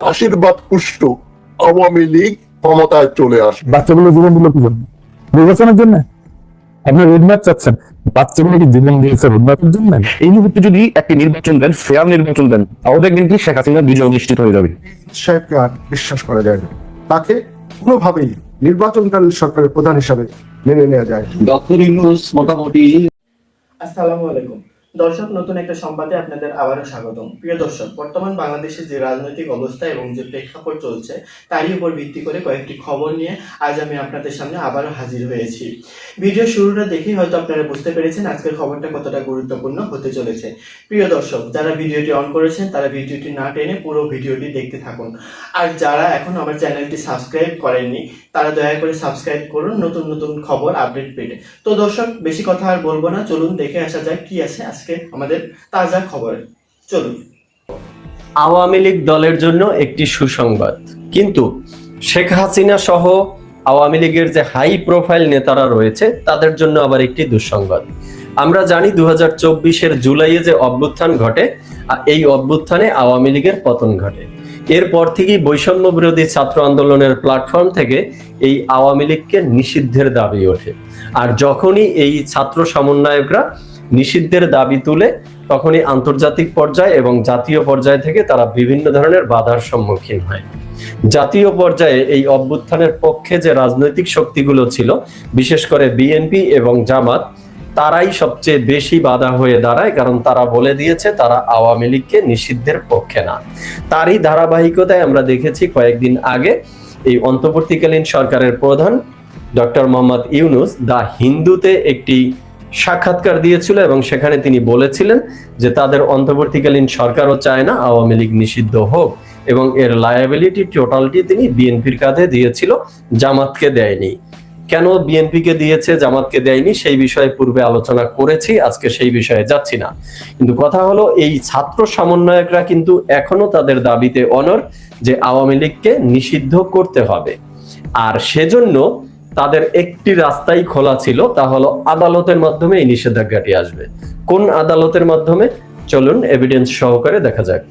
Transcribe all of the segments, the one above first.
আশীর্বাদ পুষ্ট আওয়ামী লীগ ক্ষমতায় চলে আসবে। বাচ্চাগুলো জীবন দিল কি জন্য? নির্বাচনের জন্য? আপনার রোডম্যাপ চাচ্ছেন, বাচ্চাগুলো কি জীবন দিয়েছে রোডম্যাপের জন্য? এই মুহূর্তে যদি একটি নির্বাচন দেন, ফেয়ার নির্বাচন দেন, তাও দেখবেন কি শেখ হাসিনা বিজয় নিশ্চিত হয়ে যাবে। সাহেবকে আর বিশ্বাস করা যায় না, তাকে কোনোভাবেই নির্বাচনকালীন সরকারের প্রধান হিসাবে মেনে নেওয়া যায় না। ডক্টর ইউনূস মোটামুটি। আসসালামু আলাইকুম দর্শক, নতুন একটা সংবাদে আপনাদের আবারও স্বাগতম। প্রিয় দর্শক, বর্তমান বাংলাদেশের যে রাজনৈতিক অবস্থা এবং যে প্রেক্ষাপট চলছে তারই উপর ভিত্তি করে কয়েকটি খবর নিয়ে আজ আমি আপনাদের সামনে আবারও হাজির হয়েছি। ভিডিও শুরুটা দেখেই হয়তো আপনারা বুঝতে পেরেছেন আজকের খবরটা কতটা গুরুত্বপূর্ণ হতে চলেছে। প্রিয় দর্শক, যারা ভিডিওটি অন করেছেন তারা ভিডিওটি না টেনে পুরো ভিডিওটি দেখতে থাকুন। আর যারা এখন আমার চ্যানেলটি সাবস্ক্রাইব করেননি তারা দয়া করে সাবস্ক্রাইব করুন নতুন নতুন খবর আপডেট পেতে। তো দর্শক, বেশি কথা আর বলবো না, চলুন দেখে আসা যাক কি আছে আজকে আমাদের তাজা খবরে। চলুন। আওয়ামী লীগ দলের জন্য একটি সুসংবাদ, কিন্তু শেখ হাসিনা সহ আওয়ামী লীগের যে হাই প্রোফাইল নেতারা রয়েছে তাদের জন্য আবার একটি দুঃসংবাদ। আমরা জানি 2024-এর জুলাইয়ে যে অভ্যুত্থান ঘটে, এই অভ্যুত্থানে আওয়ামী লীগের পতন ঘটে। এরপর থেকেই বৈষম্য বিরোধী ছাত্র আন্দোলনের প্ল্যাটফর্ম থেকে এই আওয়ামী লীগকে নিষিদ্ধের দাবি ওঠে। আর যখনই এই ছাত্র সমন্বয়করা নিষিদ্ধের দাবি তুলে, তখনই আন্তর্জাতিক পর্যায়ে এবং জাতীয় পর্যায় থেকে তারা বিভিন্ন ধরনের বাধার সম্মুখীন হয়। জাতীয় পর্যায়ে এই অভ্যুত্থানের পক্ষে যে রাজনৈতিক শক্তিগুলো ছিল, বিশেষ করে বিএনপি এবং জামাত, তারাই সবচেয়ে বেশি বাধা হয়ে দাঁড়ায়, কারণ তারা বলে দিয়েছে তারা আওয়ামী লীগকে নিষিদ্ধের পক্ষে না। তারই ধারাবাহিকতায় আমরা দেখেছি কয়েকদিন আগে এই অন্তর্বর্তীকালীন সরকারের প্রধান ডক্টর মোহাম্মদ ইউনূস দ্য হিন্দুতে একটি সাক্ষাৎকার দিয়েছিল এবং সেখানে তিনি বলেছিলেন যে তাদের অন্তর্বর্তীকালীন সরকারও চায় না আওয়ামী লীগ নিষিদ্ধ হোক, এবং এর লায়াবিলিটি টোটালটি তিনি বিএনপির কাঁধে দিয়েছিল, জামাতকে দেয়নি। কেন বিএনপিকে দিয়েছে জামাতকে দেয়নি সেই বিষয়ে পূর্বে আলোচনা করেছি, আজকে সেই বিষয়ে যাচ্ছি না। কিন্তু কথা হলো, এই ছাত্র সমন্বয়করা কিন্তু এখনো তাদের দাবিতে অনড় যে আওয়ামী লীগকে নিষিদ্ধ করতে হবে। আর সেজন্য তাদের একটি রাস্তাই খোলা ছিল, তা হলো আদালতের মাধ্যমে এই নিষেধাজ্ঞাটি আসবে। কোন আদালতের মাধ্যমে? চলুন এভিডেন্স সহকারে দেখা যাক।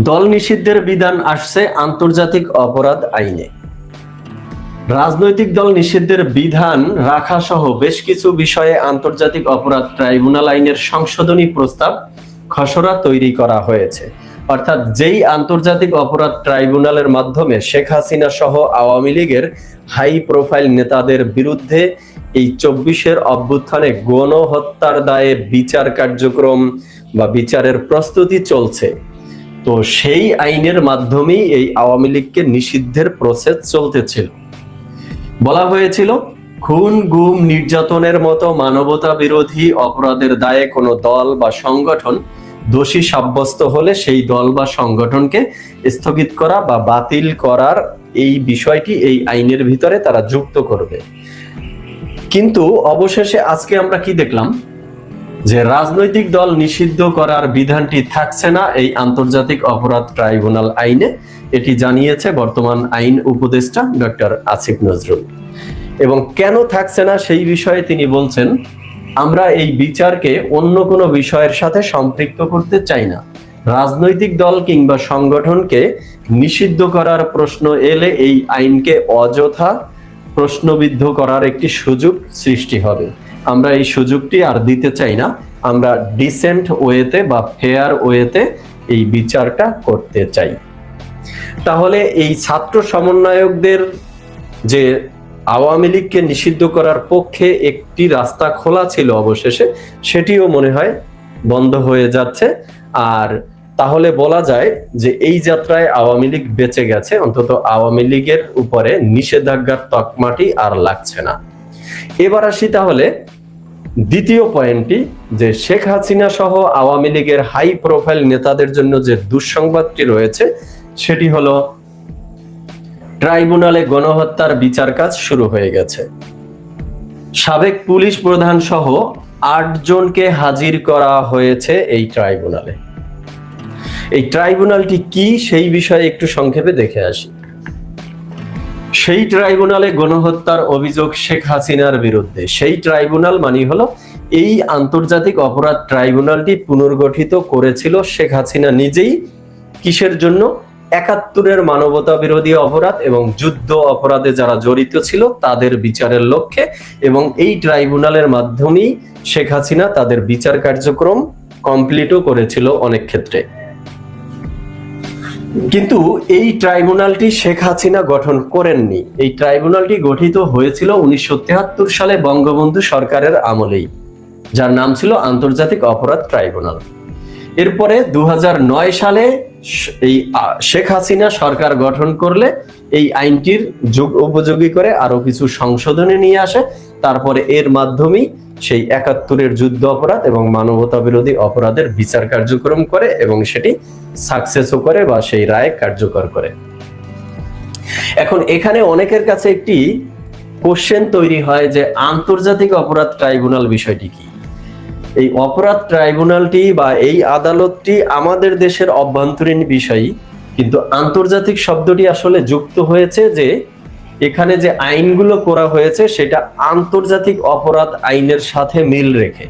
দল নিষিদ্ধের বিধান আসছে আন্তর্জাতিক অপরাধ আইনে। রাজনৈতিক দল নিষিদ্ধের বিধান রাখা সহ বেশ কিছু বিষয়ে আন্তর্জাতিক অপরাধ ট্রাইব্যুনাল আইনের সংশোধনী প্রস্তাব খসড়া তৈরি করা হয়েছে। অর্থাৎ যেই আন্তর্জাতিক অপরাধ ট্রাইব্যুনালের মাধ্যমে শেখ হাসিনা সহ আওয়ামী লীগের হাই প্রোফাইল নেতাদের বিরুদ্ধে এই 24-এর অভ্যুত্থানে গণহত্যার দায়ে বিচার কার্যক্রম বা বিচারের প্রস্তুতি চলছে, তো সেই আইনের মাধ্যমেই এই আওয়ামী লীগকে নিষিদ্ধের প্রসেস চলতেছিল। বলা হয়েছিল, খুন, গুম, নির্যাতনের মতো মানবতা বিরোধী অপরাধের দায়ে কোনো দল বা সংগঠন দোষী সাব্যস্ত হলে সেই দল বা সংগঠনকে স্থগিত করা বা বাতিল করার এই বিষয়টি এই আইনের ভিতরে তারা যুক্ত করবে। কিন্তু অবশেষে আজকে আমরা কি দেখলাম, যে রাজনৈতিক দল নিষিদ্ধ করার বিধানটি থাকছে না এই আন্তর্জাতিক অপরাধ ট্রাইব্যুনাল আইনে। এটি জানিয়েছে বর্তমান আইন উপদেষ্টা ডক্টর আসিফ নজরুল। এবং কেন থাকছে না সেই বিষয়ে তিনি বলছেন, আমরা এই বিচারকে অন্য কোনো বিষয়ের সাথে সম্পৃক্ত করতে চাই না। রাজনৈতিক দল কিংবা সংগঠনকে নিষিদ্ধ করার প্রশ্ন এলে এই আইনকে অযথা প্রশ্নবিদ্ধ করার একটি সুযোগ সৃষ্টি হবে। আমরা এই সুযোগটি আর দিতে চাই না। আমরা ডিসেন্ট ওয়েতে বা ফেয়ার ওয়েতে এই বিচারটা করতে চাই। তাহলে এই ছাত্র সমন্বয়কদের যে আওয়ামী লীগকে নিষিদ্ধ করার পক্ষে একটি রাস্তা খোলা ছিল, অবশেষে সেটিও মনে হয় বন্ধ হয়ে যাচ্ছে। আর তাহলে বলা যায় যে এই যাত্রায় আওয়ামী লীগ বেঁচে গেছে, অন্তত আওয়ামী লীগের উপরে নিষেধাজ্ঞার তকমাটি আর লাগছে না। এবার আসি তাহলে দ্বিতীয় পয়েন্টটি, যে শেখ হাসিনা সহ আওয়ামী লীগের হাই প্রোফাইল নেতাদের জন্য যে দুঃসংবাদটি রয়েছে সেটি হলো, ট্রাইব্যুনালে গণহত্যার বিচার কাজ শুরু হয়ে গেছে। সাবেক পুলিশ প্রধান সহ 8 জনকে হাজির করা হয়েছে এই ট্রাইব্যুনালে। এই ট্রাইব্যুনালটি কি সেই বিষয়ে একটু সংক্ষেপে দেখে আসি। সেই ট্রাইব্যুনালে গণহত্যার অভিযোগ শেখ হাসিনার বিরুদ্ধে। সেই ট্রাইব্যুনাল মানে হলো এই আন্তর্জাতিক অপরাধ ট্রাইব্যুনালটি পুনর্গঠিত করেছিল শেখ হাসিনা নিজেই, কিসের জন্য? ৭১-এর মানবতা বিরোধী অপরাধ এবং যুদ্ধ অপরাধে যারা জড়িত ছিল তাদের বিচারের লক্ষ্যে, এবং এই ট্রাইব্যুনালের মাধ্যমেই শেখ হাসিনা তাদের বিচার কার্যক্রম কমপ্লিটও করেছিল অনেক ক্ষেত্রে। কিন্তু এই ট্রাইব্যুনালটি শেখ হাসিনা গঠন করেননি। এই ট্রাইব্যুনালটি গঠিত হয়েছিল 1973 সালে বঙ্গবন্ধু সরকারের আমলেই, যার নাম ছিল আন্তর্জাতিক অপরাধ ট্রাইব্যুনাল। এরপরে 2009 সালে এই শেখ হাসিনা সরকার গঠন করলে এই আইনটির যোগ উপযোগী করে আরো কিছু সংশোধনী নিয়ে আসে। তারপরে এর মাধ্যমেই সেই ৭১-এর যুদ্ধ অপরাধ এবং মানবতা বিরোধী অপরাধের বিচার কার্যক্রম করে এবং সেটি সাকসেসও করে বা সেই রায় কার্যকর করে। এখন এখানে অনেকের কাছে একটি কোশ্চেন তৈরি হয় যে আন্তর্জাতিক অপরাধ ট্রাইব্যুনাল বিষয়টি কি? এই অপরাধ ট্রাইব্যুনালটি বা এই আদালতটি আমাদের দেশের অভ্যন্তরীণ বিষয়, কিন্তু আন্তর্জাতিক শব্দটি আসলে যুক্ত হয়েছে যে এখানে যে আইনগুলো করা হয়েছে সেটা আন্তর্জাতিক অপরাধ আইনের সাথে মিল রেখে।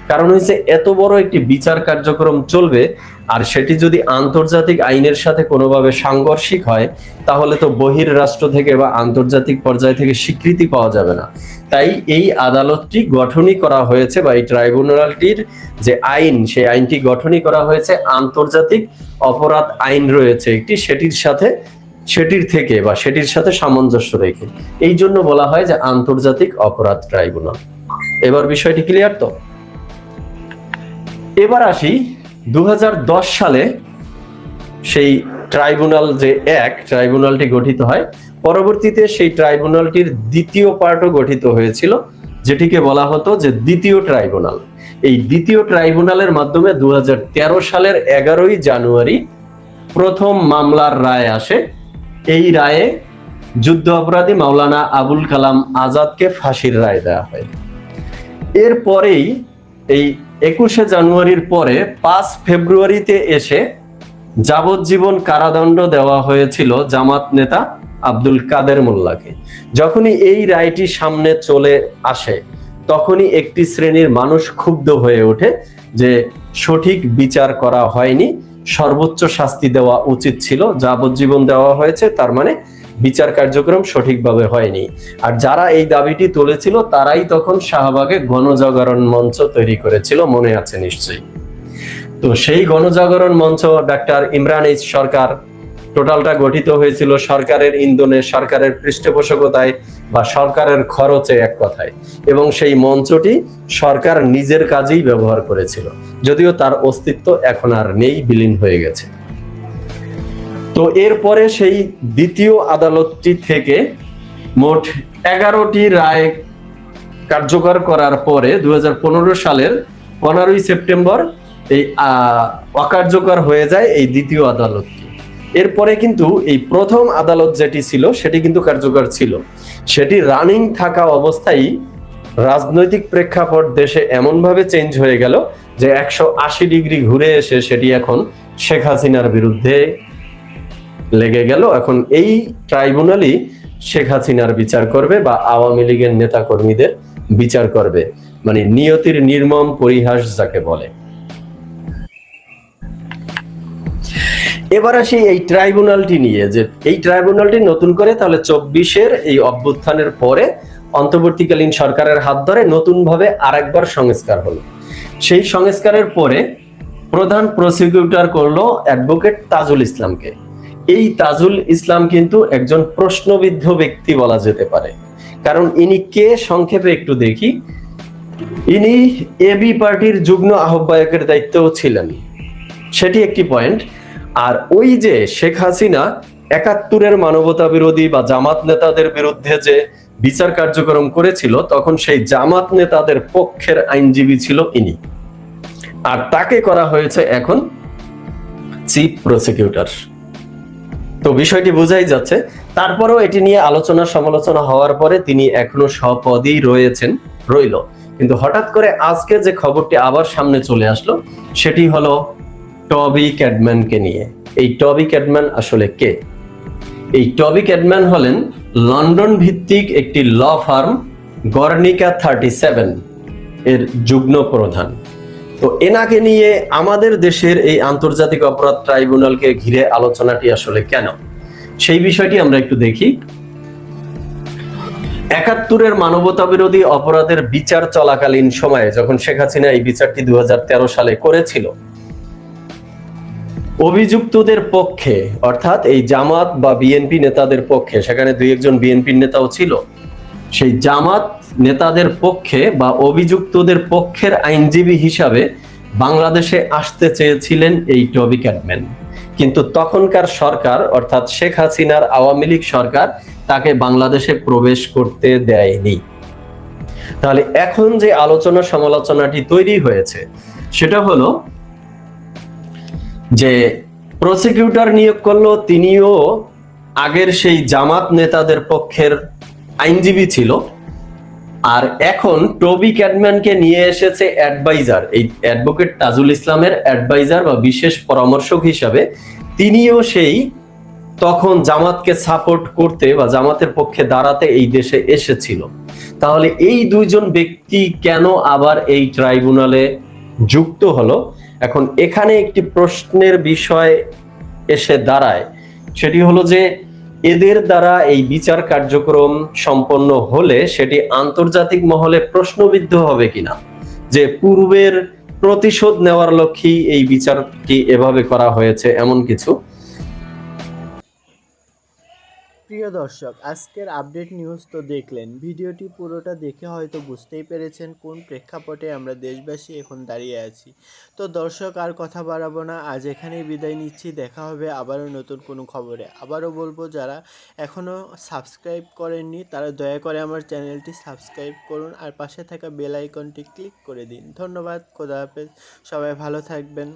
কারণ হচ্ছে এত বড় একটি বিচার কার্যক্রম চলবে আর সেটি যদি আন্তর্জাতিক আইনের সাথে কোনোভাবে সাংঘর্ষিক হয় তাহলে তো বহির রাষ্ট্র থেকে বা আন্তর্জাতিক পর্যায় থেকে স্বীকৃতি পাওয়া যাবে না। তাই এই আদালতটি গঠনই করা হয়েছে বা এই ট্রাইব্যুনালটির যে আইন সেই আইনটি গঠনই করা হয়েছে আন্তর্জাতিক অপরাধ আইন রয়েছে একটি, সেটির থেকে বা সেটির সাথে সামঞ্জস্য রেখে। এই জন্য বলা হয় যে আন্তর্জাতিক অপরাধ ট্রাইব্যুনাল। এবার বিষয়টি ক্লিয়ার তো? এবার আসি 2010 সালে সেই ট্রাইব্যুনাল যে ট্রাইব্যুনালটি গঠিত হয়, পরবর্তীতে সেই ট্রাইব্যুনালটির দ্বিতীয় পার্টও গঠিত হয়েছিল, যেটিকে বলা হতো যে দ্বিতীয় ট্রাইব্যুনাল। এই দ্বিতীয় ট্রাইব্যুনালের মাধ্যমে 2013 সালের 11ই জানুয়ারি প্রথম মামলার রায় আসে। এই রায়ে যুদ্ধ অপরাধী মাওলানা আবুল কালাম আজাদকে ফাঁসির রায় দেওয়া হয়। এরপরেই এই 21শে জানুয়ারির পরে 5 ফেব্রুয়ারিতে এসে যাবজ্জীবন কারাদণ্ড দেওয়া হয়েছিল জামাত নেতা আব্দুল কাদের মোল্লাকে। যখনই এই রায়টি সামনে চলে আসে তখনই একটি শ্রেণীর মানুষ ক্ষুব্ধ হয়ে ওঠে যে সঠিক বিচার করা হয়নি, সর্বোচ্চ শাস্তি দেওয়া উচিত ছিল, যাবজ্জীবন দেওয়া হয়েছে, তার মানে বিচার কার্যক্রম সঠিকভাবে হয়নি। আর যারা এই দাবিটি তুলেছিল তারাই তখন শাহবাগে গণজাগরণ মঞ্চ তৈরি করেছিল, মনে আছে নিশ্চয়ই। তো সেই গণজাগরণ মঞ্চ ডাক্তার ইমরান এইচ সরকার, টোটালটা গঠিত হয়েছিল সরকারের ইন্ধনে, সরকারের পৃষ্ঠপোষকতায় বা সরকারের খরচে এক কথায়, এবং সেই মঞ্চটি সরকার নিজের কাজেই ব্যবহার করেছিল, যদিও তার অস্তিত্ব এখন আর নেই, বিলীন হয়ে গেছে। তো এরপরে সেই দ্বিতীয় আদালতটি থেকে মোট 11টি রায় কার্যকর করার পরে 2015 সালের 15ই সেপ্টেম্বর এই অকার্যকর হয়ে যায় এই দ্বিতীয় আদালতটি। এরপরে কিন্তু এই প্রথম আদালত যেটি ছিল সেটি কিন্তু কার্যকর ছিল। সেটি রানিং থাকা অবস্থায় রাজনৈতিক প্রেক্ষাপট দেশে এমনভাবে চেঞ্জ হয়ে গেল যে 180 ডিগ্রি ঘুরে এসে সেটি এখন শেখ হাসিনার বিরুদ্ধে লেগে গেল। এখন এই ট্রাইব্যুনালই শেখ হাসিনার বিচার করবে বা আওয়ামী লীগের নেতা কর্মীদের বিচার করবে, মানে নিয়তির নির্মম পরিহাস যাকে বলে। এবার আসি এই ট্রাইব্যুনালটি নিয়ে, যে এই ট্রাইব্যুনালটি নতুন করে তাহলে 24-এর এই অভ্যুত্থানের পরে অন্তর্বর্তীকালীন সরকারের হাত ধরে নতুনভাবে আরেকবার সংস্কার হলো। সেই সংস্কারের পরে প্রধান প্রসিকিউটর করলো অ্যাডভোকেট তাজুল ইসলামকে। এই তাজুল ইসলাম কিন্তু একজন প্রশ্নবিদ্ধ ব্যক্তি বলা যেতে পারে, কারণ ইনি কে সংক্ষেপে একটু দেখি। ইনি এবি পার্টির যুগ্ম আহ্বায়কের দায়িত্বও ছিলেন, সেটি একটি পয়েন্ট। আর ওই যে শেখ হাসিনা ৭১-এর মানবতা বিরোধী বা জামাত নেতাদের বিরুদ্ধে যে বিচার কার্যক্রম করেছিল তখন সেই জামাত নেতাদের পক্ষের আইনজীবী ছিল ইনি, আর তাকে করা হয়েছে এখন চিফ প্রসিকিউটর। তো বিষয়টি বোঝাই যাচ্ছে। তারপরেও এটি নিয়ে আলোচনা সমালোচনা হওয়ার পরে তিনি এখনো স্বপদেই রইল। কিন্তু হঠাৎ করে আজকে যে খবরটি আবার সামনে চলে আসলো সেটি হলো টবি ক্যাডম্যানকে নিয়ে। এই টবি ক্যাডম্যান আসলে কে? এই টবি ক্যাডম্যান হলেন লন্ডন ভিত্তিক একটি ল ফার্ম গর্নিকা 37 এর যুগ্ম প্রধান। তো এনাকে নিয়ে আমাদের দেশের এই আন্তর্জাতিক অপরাধ ট্রাইব্যুনালকে ঘিরে আলোচনাটি আসলে কেন, সেই বিষয়টি আমরা একটু দেখি। ৭১-এর মানবতা বিরোধী অপরাধের বিচার চলাকালীন সময়ে যখন শেখ হাসিনা এই বিচারটি ২০১৩ সালে করেছিল, অভিযুক্তদের পক্ষে অর্থাৎ এই জামাত বা বিএনপি নেতাদের পক্ষে, সেখানে ২-১ জন বিএনপি নেতাও ছিল, সেই জামাত নেতাদের পক্ষে বা অভিযুক্তদের পক্ষের আইনজীবী হিসাবে বাংলাদেশে আসতে চেয়েছিলেন এই টবি ক্যাটম্যান, কিন্তু তখনকার সরকার অর্থাৎ শেখ হাসিনার আওয়ামী লীগ সরকার তাকে বাংলাদেশে প্রবেশ করতে দেয়নি। তাহলে এখন যে আলোচনা সমালোচনাটি তৈরি হয়েছে সেটা হলো যে প্রসিকিউটর নিয়োগ করলো, তিনিও আগের সেই জামাত নেতাদের পক্ষের আইনজীবী ছিল, আর এখন টবি ক্যাটম্যানকে নিয়ে এসেছে অ্যাডভাইজার, এই অ্যাডভোকেট তাজুল ইসলামের অ্যাডভাইজার বা বিশেষ পরামর্শক হিসাবে। তিনিও সেই তখন জামাতকে সাপোর্ট করতে বা জামাতের পক্ষে দাঁড়াতে এই দেশে এসেছিল। তাহলে এই দুইজন ব্যক্তি কেন আবার এই ট্রাইব্যুনালে যুক্ত হলো? এখন এখানে একটি প্রশ্নের বিষয় এসে দাঁড়ায়, সেটি হলো যে এদের দ্বারা এই বিচার কার্যক্রম সম্পন্ন হলে সেটি আন্তর্জাতিক মহলে প্রশ্নবিদ্ধ হবে কিনা, যে পূর্বের প্রতিশোধ নেওয়ার লক্ষ্যেই এই বিচারটি এভাবে করা হয়েছে, এমন কিছু। প্রিয় দর্শক, আজকের আপডেট নিউজ তো দেখলেন। ভিডিওটি পুরোটা দেখে হয়তো বুঝতেই পেরেছেন কোন প্রেক্ষাপটে আমরা দেশবাসী এখন দাঁড়িয়ে আছি। তো দর্শক, আর কথা বাড়াবো না, আজ এখানেই বিদায় নিচ্ছি। দেখা হবে আবারও নতুন কোনো খবরে। আবারও বলবো, যারা এখনও সাবস্ক্রাইব করেননি তারা দয়া করে আমার চ্যানেলটি সাবস্ক্রাইব করুন আর পাশে থাকা বেল আইকনটি ক্লিক করে দিন। ধন্যবাদ, খোদা হাফেজ, সবাই ভালো থাকবেন।